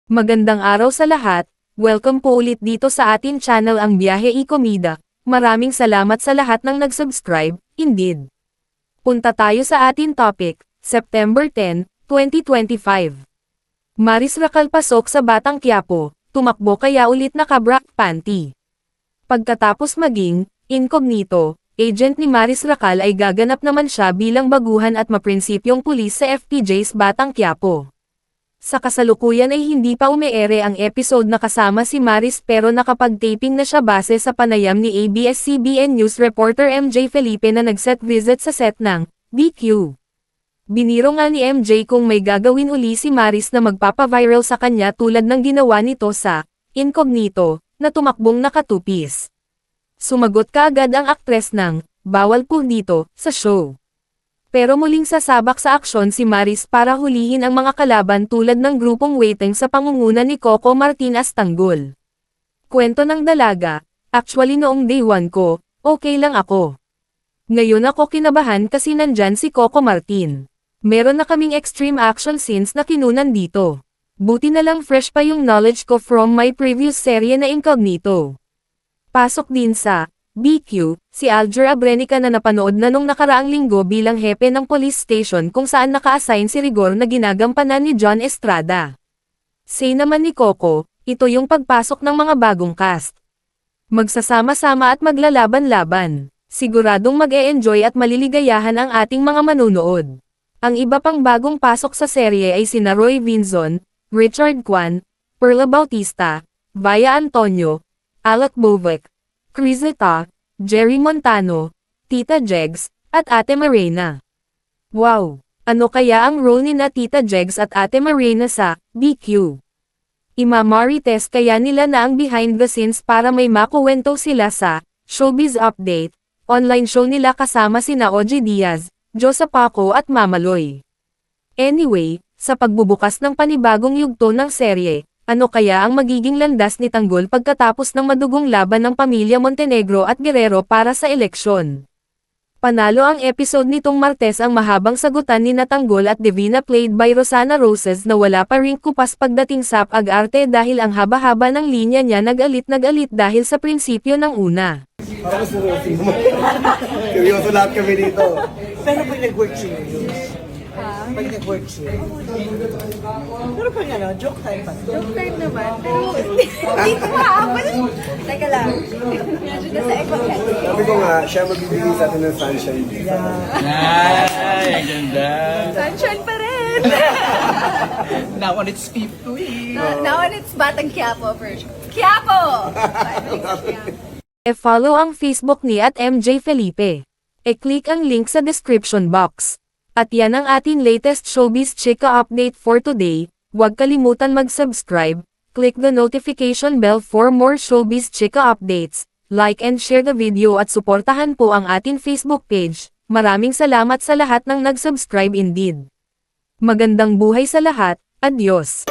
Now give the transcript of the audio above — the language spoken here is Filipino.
Magandang araw sa lahat, welcome po ulit dito sa atin channel ang Biyahe y Komida. Maraming salamat sa lahat ng nag-subscribe, indeed. Punta tayo sa atin topic, September 10, 2025. Maris Racal pasok sa Batang Quiapo, tumakbo kaya ulit naka-black panty. Pagkatapos maging incognito, agent ni Maris Racal ay gaganap naman siya bilang baguhan at maprinsipyong pulis sa FPJ's Batang Quiapo. Sa kasalukuyan ay hindi pa umeere ang episode na kasama si Maris pero nakapag-taping na siya base sa panayam ni ABS-CBN News reporter MJ Felipe na nag-set visit sa set ng BQ. Biniro nga ni MJ kung may gagawin uli si Maris na magpapaviral sa kanya tulad ng ginawa nito sa Incognito, na tumakbong nakatupis. Sumagot kaagad ang aktres ng bawal po dito sa show. Pero muling sasabak sa aksyon si Maris para hulihin ang mga kalaban tulad ng grupong waiting sa pangunguna ni Coco Martinez Tanggol. Kwento ng dalaga, actually noong day 1 ko, okay lang ako. Ngayon ako kinabahan kasi nandyan si Coco Martin. Meron na kaming extreme action scenes na kinunan dito. Buti na lang fresh pa yung knowledge ko from my previous serye na Incognito. Pasok din sa BQ, si Alger Abrenica na napanood na nung nakaraang linggo bilang hepe ng police station kung saan naka-assign si Rigor na ginagampanan ni John Estrada. Say naman ni Coco, ito yung pagpasok ng mga bagong cast. Magsasama-sama at maglalaban-laban. Siguradong mag-e-enjoy at maliligayahan ang ating mga manunood. Ang iba pang bagong pasok sa serye ay sina Roy Vinzon, Richard Kwan, Perla Bautista, Vaya Antonio, Alec Bovec, Criseta, Jerry Montano, Tita Jegs, at Ate Marena. Wow! Ano kaya ang role ni na Tita Jegs at Ate Marena sa BQ? Imamarites kaya nila na ang behind the scenes para may makuwento sila sa Showbiz Update, online show nila kasama sina Oji Diaz, Josa Paco at Mamaloy. Anyway, sa pagbubukas ng panibagong yugto ng serye, ano kaya ang magiging landas ni Tanggol pagkatapos ng madugong laban ng pamilya Montenegro at Guerrero para sa eleksyon? Panalo ang episode nitong Martes ang mahabang sagutan ni Tanggol at Divina played by Rosana Roses na wala pa ring kupas pagdating sa pag-arte dahil ang haba-haba ng linya niya nag-alit dahil sa prinsipyo ng una. Parang gusto ko seryoso lahat kami dito. Pero pag nag-work siya yun, pag nag-work siya. Pero pag ano, joke time pa. Joke time naman, pero hindi ko maaamal. Teka lang, medyo na sa ibang Sabi ko nga, siya magbibigay sa atin ng sunshine. Ay, ang ganda. sunshine pa rin. Now on its feet to it. Now on it's Batang Quiapo version. Quiapo! E-follow ang Facebook ni @MJ Felipe. E-click ang link sa description box. At yan ang ating latest Showbiz Chika update for today. Huwag kalimutan mag-subscribe, click the notification bell for more Showbiz Chika updates, like and share the video at suportahan po ang ating Facebook page. Maraming salamat sa lahat ng nag-subscribe indeed. Magandang buhay sa lahat, adios!